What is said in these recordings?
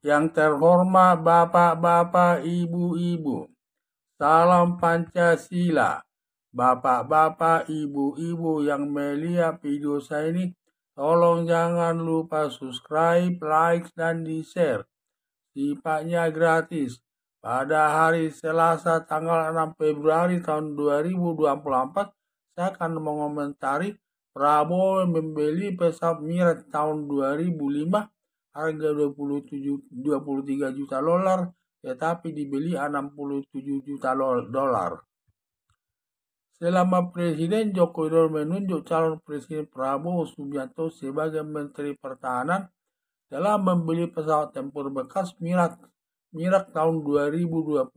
Yang terhormat Bapak-Bapak, Ibu-Ibu, salam Pancasila. Bapak-bapak, ibu-ibu yang melihat video saya ini, tolong jangan lupa subscribe, like, dan di-share. Sifatnya gratis. Pada hari Selasa tanggal 6 Februari tahun 2024, saya akan mengomentari Prabowo membeli pesawat Mirage tahun 2005 harga 23 juta dolar, tetapi dibeli 67 juta dolar. Selama Presiden Joko Widodo menunjuk calon Presiden Prabowo Subianto sebagai Menteri Pertahanan, telah membeli pesawat tempur bekas Mirage tahun 2025.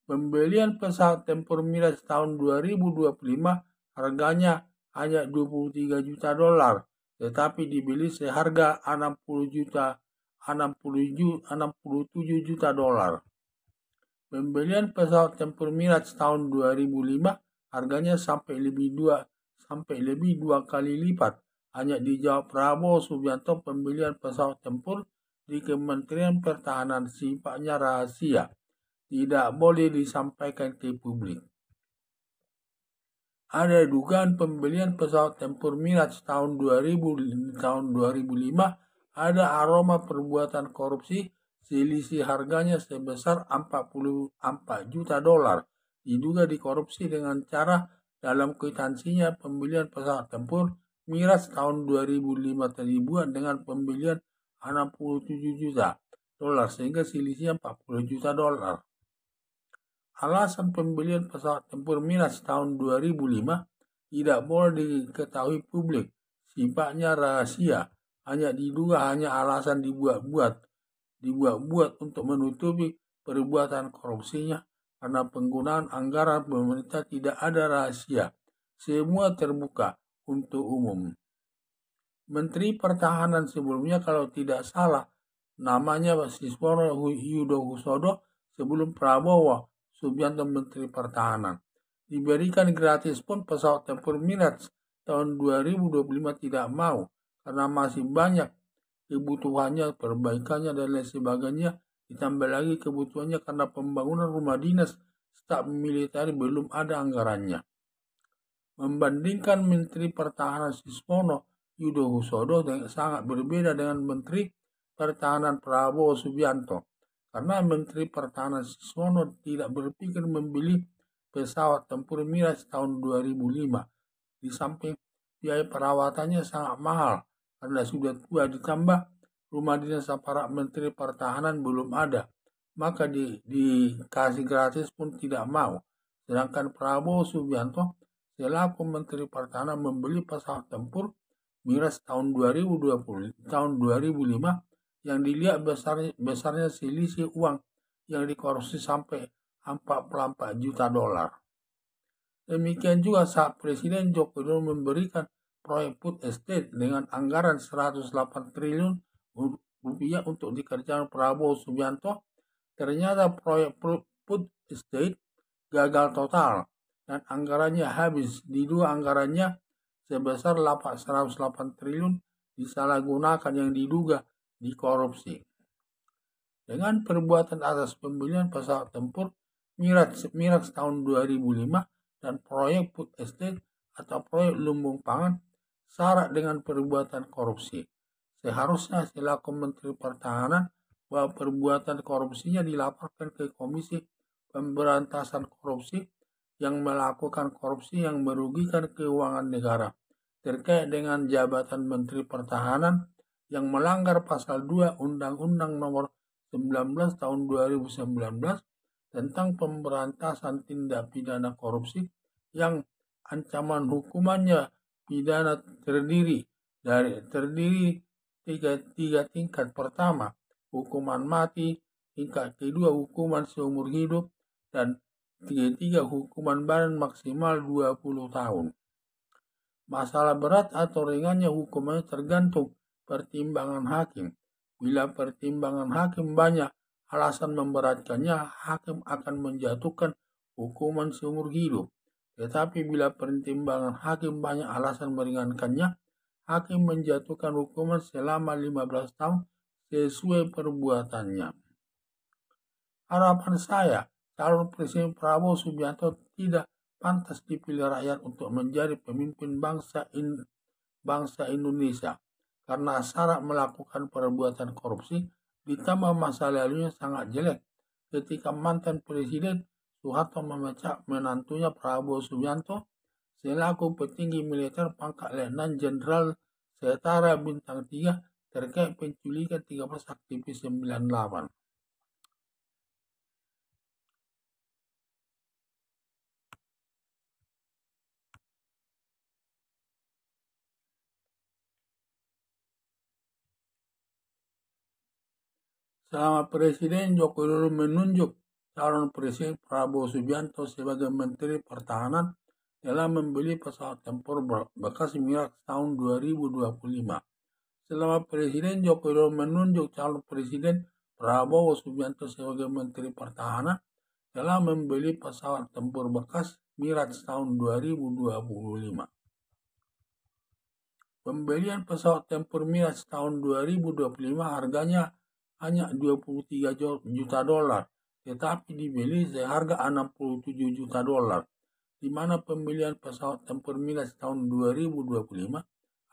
Pembelian pesawat tempur Mirage tahun 2025 harganya hanya 23 juta dolar, tetapi dibeli seharga 67 juta dolar. Pembelian pesawat tempur Mirage tahun 2005 harganya sampai lebih dua kali lipat. Hanya dijawab Prabowo Subianto, pembelian pesawat tempur di Kementerian Pertahanan sifatnya rahasia, tidak boleh disampaikan ke publik. Ada dugaan pembelian pesawat tempur Mirage tahun 2005 ada aroma perbuatan korupsi. Selisih harganya sebesar 44 juta dolar. Diduga dikorupsi dengan cara dalam kwitansinya pembelian pesawat tempur Mirage tahun 2005 dibuat dengan pembelian 67 juta dolar sehingga selisihnya 40 juta dolar. Alasan pembelian pesawat tempur Mirage tahun 2005 tidak boleh diketahui publik, sifatnya rahasia, hanya diduga hanya alasan dibuat-buat untuk menutupi perbuatan korupsinya, karena penggunaan anggaran pemerintah tidak ada rahasia, semua terbuka untuk umum. Menteri Pertahanan sebelumnya kalau tidak salah namanya Siswono Yudohusodo sebelum Prabowo Subianto Menteri Pertahanan. Diberikan gratis pun pesawat tempur Mirage tahun 2025 tidak mau karena masih banyak kebutuhannya, perbaikannya, dan lain sebagainya. Ditambah lagi kebutuhannya karena pembangunan rumah dinas staf militer belum ada anggarannya. Membandingkan Menteri Pertahanan Siswono Yudohusodo sangat berbeda dengan Menteri Pertahanan Prabowo Subianto. Karena Menteri Pertahanan Siswono tidak berpikir membeli pesawat tempur Mirage tahun 2005. Di samping biaya perawatannya sangat mahal karena sudah tua, ditambah rumah dinas para Menteri Pertahanan belum ada, maka dikasih gratis pun tidak mau. Sedangkan Prabowo Subianto selaku Menteri Pertahanan membeli pesawat tempur Mirage tahun 2005 yang dilihat besarnya selisih uang yang dikorupsi sampai 44 juta dolar. Demikian juga saat Presiden Joko Widodo memberikan proyek food estate dengan anggaran 108 triliun rupiah untuk dikerjakan Prabowo Subianto, ternyata proyek food estate gagal total dan anggarannya habis. Diduga anggarannya sebesar 108 triliun disalahgunakan yang diduga dikorupsi. Dengan perbuatan atas pembelian pesawat tempur Mirage tahun 2005 dan proyek food estate atau proyek lumbung pangan syarat dengan perbuatan korupsi. Seharusnya selaku Menteri Pertahanan bahwa perbuatan korupsinya dilaporkan ke Komisi Pemberantasan Korupsi yang melakukan korupsi yang merugikan keuangan negara terkait dengan jabatan Menteri Pertahanan yang melanggar pasal 2 Undang-Undang Nomor 19 tahun 2019 tentang pemberantasan tindak pidana korupsi yang ancaman hukumannya pidana terdiri tiga tingkat. Pertama, hukuman mati, tingkat kedua hukuman seumur hidup, dan ketiga hukuman badan maksimal 20 tahun. Masalah berat atau ringannya hukumannya tergantung pertimbangan hakim. Bila pertimbangan hakim banyak alasan memberatkannya, hakim akan menjatuhkan hukuman seumur hidup. Tetapi bila pertimbangan hakim banyak alasan meringankannya, hakim menjatuhkan hukuman selama 15 tahun sesuai perbuatannya. Harapan saya, calon Presiden Prabowo Subianto tidak pantas dipilih rakyat untuk menjadi pemimpin bangsa Indonesia karena syarat melakukan perbuatan korupsi ditambah masa lalunya sangat jelek ketika mantan Presiden Soeharto memecat menantunya Prabowo Subianto selaku petinggi militer pangkat Letnan Jenderal setara bintang 3 terkait penculikan 13 aktivis 98. Selama Presiden Joko Widodo menunjuk calon Presiden Prabowo Subianto sebagai Menteri Pertahanan telah membeli pesawat tempur bekas Mirage tahun 2025. Selama Presiden Joko Widodo menunjuk calon Presiden Prabowo Subianto sebagai Menteri Pertahanan telah membeli pesawat tempur bekas Mirage tahun 2025. Pembelian pesawat tempur Mirage tahun 2025 harganya hanya 23 juta dolar, tetapi dibeli seharga 67 juta dolar, di mana pembelian pesawat tempur Mirage tahun 2025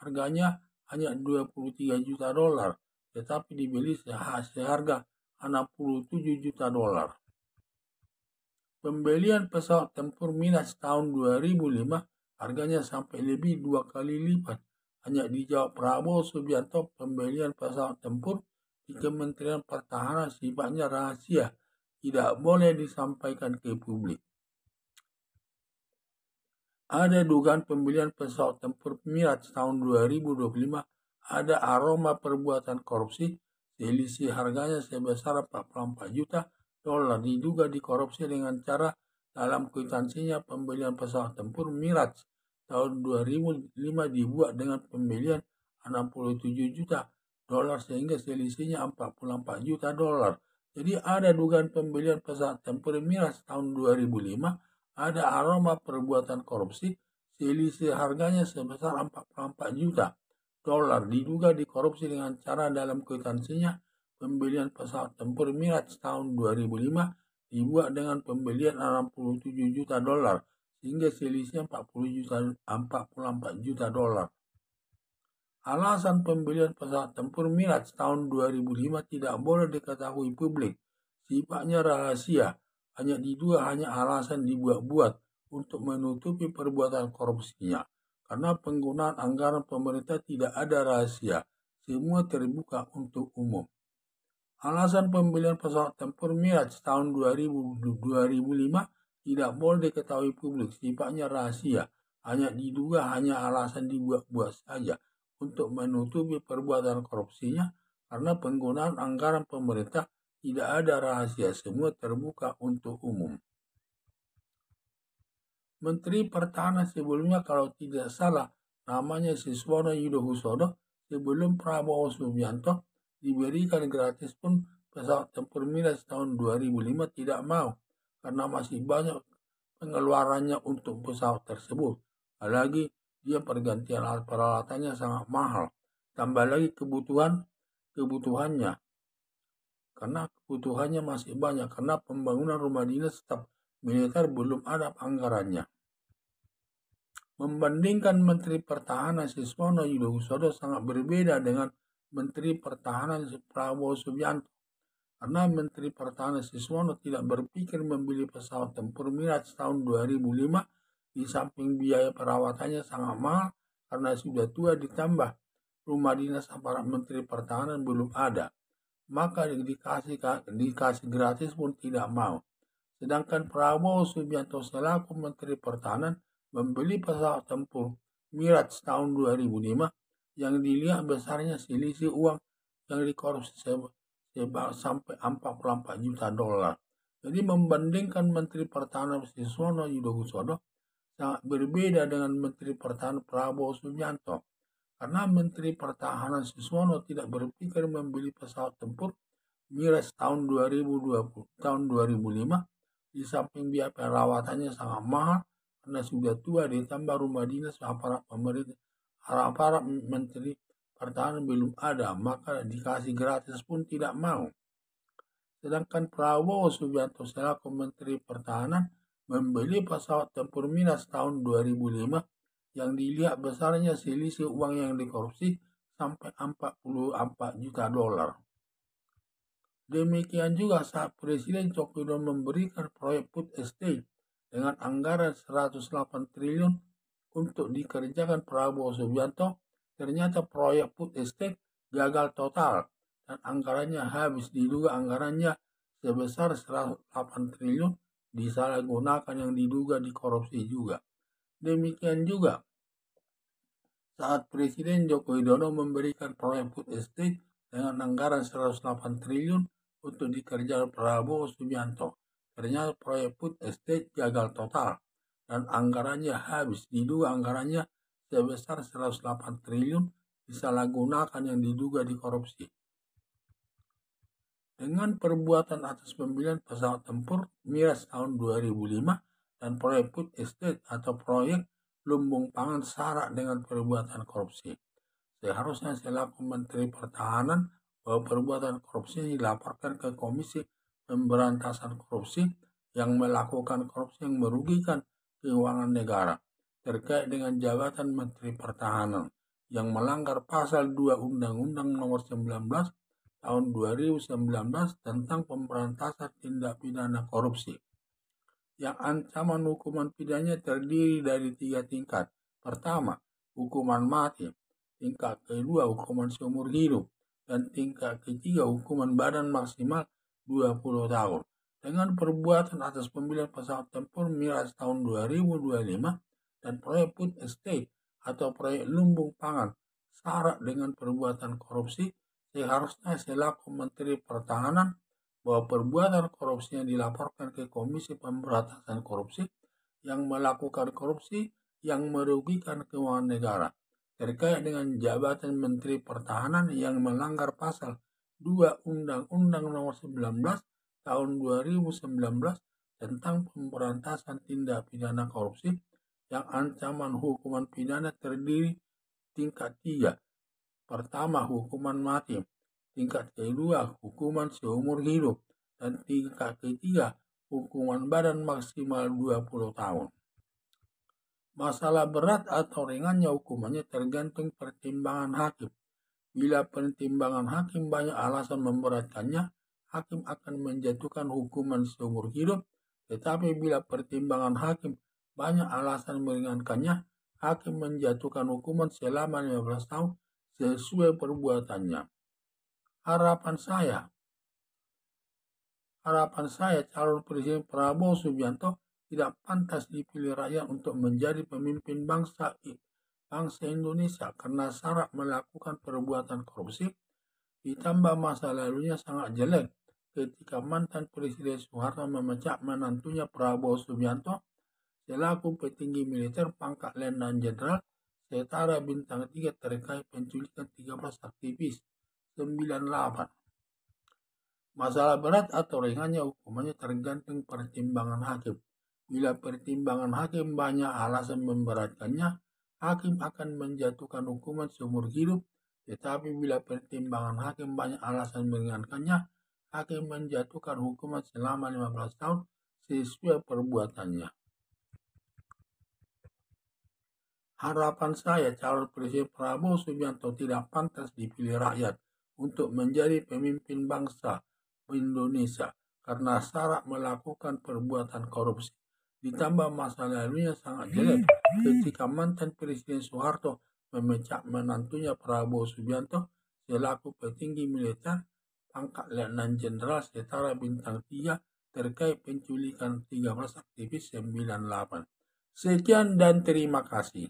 harganya hanya 23 juta dolar, tetapi dibeli seharga 67 juta dolar. Pembelian pesawat tempur Mirage tahun 2005 harganya sampai lebih 2 kali lipat. Hanya dijawab Prabowo Subianto, pembelian pesawat tempur di Kementerian Pertahanan sifatnya rahasia, tidak boleh disampaikan ke publik. Ada dugaan pembelian pesawat tempur Mirage tahun 2025 ada aroma perbuatan korupsi, selisih harganya sebesar 44 juta dolar diduga dikorupsi dengan cara dalam kwitansinya pembelian pesawat tempur Mirage tahun 2005 dibuat dengan pembelian 67 juta dolar sehingga selisihnya 44 juta dolar. Jadi ada dugaan pembelian pesawat tempur Mirage tahun 2005 ada aroma perbuatan korupsi, selisih harganya sebesar 44 juta dolar diduga dikorupsi dengan cara dalam kwitansinya pembelian pesawat tempur Mirage tahun 2005 dibuat dengan pembelian 67 juta dolar sehingga selisihnya 44 juta dolar. Alasan pembelian pesawat tempur Mirage tahun 2005 tidak boleh diketahui publik, sifatnya rahasia, hanya alasan dibuat-buat untuk menutupi perbuatan korupsinya. Karena penggunaan anggaran pemerintah tidak ada rahasia, semua terbuka untuk umum. Alasan pembelian pesawat tempur Mirage tahun 2005 tidak boleh diketahui publik, sifatnya rahasia, hanya alasan dibuat-buat saja untuk menutupi perbuatan korupsinya karena penggunaan anggaran pemerintah tidak ada rahasia, semua terbuka untuk umum. Menteri Pertahanan sebelumnya kalau tidak salah namanya Siswono Yudohusodo sebelum Prabowo Subianto diberikan gratis pun pesawat tempur Mirage tahun 2005 tidak mau karena masih banyak pengeluarannya untuk pesawat tersebut. Apalagi dia pergantian alat peralatannya sangat mahal. Tambah lagi kebutuhannya. Karena kebutuhannya masih banyak. Karena pembangunan rumah dinas staf militer belum ada anggarannya. Membandingkan Menteri Pertahanan Siswono Yudohusodo sangat berbeda dengan Menteri Pertahanan Prabowo Subianto. Karena Menteri Pertahanan Siswono tidak berpikir membeli pesawat tempur Mirage tahun 2005 di samping biaya perawatannya sangat mahal karena sudah tua ditambah rumah dinas aparat Menteri Pertahanan belum ada. Maka dikasih gratis pun tidak mau. Sedangkan Prabowo Subianto selaku Menteri Pertahanan membeli pesawat tempur Mirage tahun 2005 yang dilihat besarnya selisih uang yang dikorupsi sampai 44 juta dolar. Jadi membandingkan Menteri Pertahanan Siswono Yudohusodo sangat berbeda dengan Menteri Pertahanan Prabowo Subianto. Karena Menteri Pertahanan Siswono tidak berpikir membeli pesawat tempur Mirage tahun 2005 di samping biaya perawatannya sangat mahal karena sudah tua ditambah rumah dinas aparat pemerintah, aparat Menteri pertahanan belum ada, maka dikasih gratis pun tidak mau. Sedangkan Prabowo Subianto selaku Menteri Pertahanan membeli pesawat tempur Miras tahun 2005 yang dilihat besarnya selisih uang yang dikorupsi sampai 44 juta dolar. Demikian juga saat Presiden Joko Widodo memberikan proyek food estate dengan anggaran 108 triliun untuk dikerjakan Prabowo Subianto, ternyata proyek food estate gagal total dan anggarannya habis. Diduga anggarannya sebesar 108 triliun disalahgunakan yang diduga dikorupsi juga. Demikian juga saat Presiden Joko Widodo memberikan proyek food estate dengan anggaran 108 triliun untuk dikerjakan Prabowo Subianto, ternyata proyek food estate gagal total dan anggarannya habis. Diduga anggarannya sebesar 108 triliun disalahgunakan yang diduga dikorupsi. Dengan perbuatan atas pembelian pesawat tempur Miras tahun 2005 dan proyek food estate atau proyek lumbung pangan syarat dengan perbuatan korupsi, seharusnya selaku Menteri Pertahanan bahwa perbuatan korupsi dilaporkan ke Komisi Pemberantasan Korupsi yang melakukan korupsi yang merugikan keuangan negara terkait dengan jabatan Menteri Pertahanan yang melanggar pasal 2 Undang-Undang Nomor 19 tahun 2019 tentang pemberantasan tindak pidana korupsi, yang ancaman hukuman pidananya terdiri dari 3 tingkat. Pertama, hukuman mati. Tingkat kedua, hukuman seumur hidup. Dan tingkat ketiga, hukuman badan maksimal 20 tahun. Dengan perbuatan atas pembelian pesawat tempur Miras tahun 2025 dan proyek food estate atau proyek lumbung pangan syarat dengan perbuatan korupsi, seharusnya selaku Menteri Pertahanan bahwa perbuatan korupsi yang dilaporkan ke Komisi Pemberantasan Korupsi yang melakukan korupsi yang merugikan keuangan negara terkait dengan jabatan Menteri Pertahanan yang melanggar pasal 2 Undang-Undang Nomor 19 tahun 2019 tentang pemberantasan tindak pidana korupsi yang ancaman hukuman pidana terdiri tingkat 3. Pertama, hukuman mati. Tingkat kedua, hukuman seumur hidup. Dan tingkat ketiga, hukuman badan maksimal 20 tahun. Masalah berat atau ringannya hukumannya tergantung pertimbangan hakim. Bila pertimbangan hakim banyak alasan memberatkannya, hakim akan menjatuhkan hukuman seumur hidup. Tetapi bila pertimbangan hakim banyak alasan meringankannya, hakim menjatuhkan hukuman selama 15 tahun sesuai perbuatannya. Harapan saya calon Presiden Prabowo Subianto tidak pantas dipilih rakyat untuk menjadi pemimpin bangsa Indonesia karena syarat melakukan perbuatan korupsi, ditambah masa lalunya sangat jelek ketika mantan Presiden Soeharto memecat menantunya Prabowo Subianto selaku petinggi militer pangkat Letnan Jenderal setara bintang 3 terkait penculikan 13 aktivis 98. Masalah berat atau ringannya hukumannya tergantung pertimbangan hakim. Bila pertimbangan hakim banyak alasan memberatkannya, hakim akan menjatuhkan hukuman seumur hidup. Tetapi bila pertimbangan hakim banyak alasan meringankannya, hakim menjatuhkan hukuman selama 15 tahun sesuai perbuatannya. Harapan saya calon Presiden Prabowo Subianto tidak pantas dipilih rakyat untuk menjadi pemimpin bangsa Indonesia karena syarat melakukan perbuatan korupsi, ditambah masa lalunya sangat jelek ketika mantan Presiden Soeharto memecat menantunya Prabowo Subianto selaku petinggi militer pangkat Letnan Jenderal setara bintang 3 terkait penculikan 13 aktivis 98. Sekian dan terima kasih.